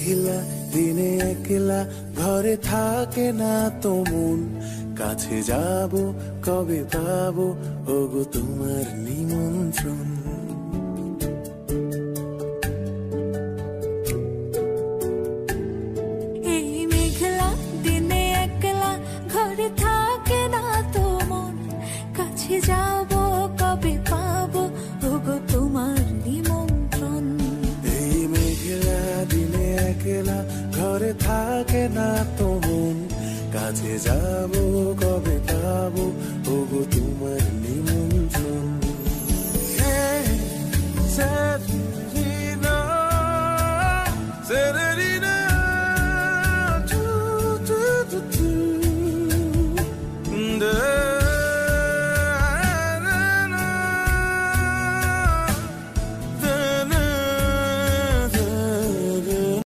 মেঘলা দিনে একলা ঘরে থাকে না তো মন, কাছে যাব কবে পাবো ওগো তোমার নিমন্ত্রণ। এই মেঘলা দিনে একলা ঘরে থাকে না তো মন, কাছে যাব কবে পাবো ওগো তোমার নিমন্ত্রণ। এই মেঘলা দিনে একলা ঘরে থাকে না তো মন, কাছে যাব কবে পাবো ওগো তোমার নিমন্ত্রণ।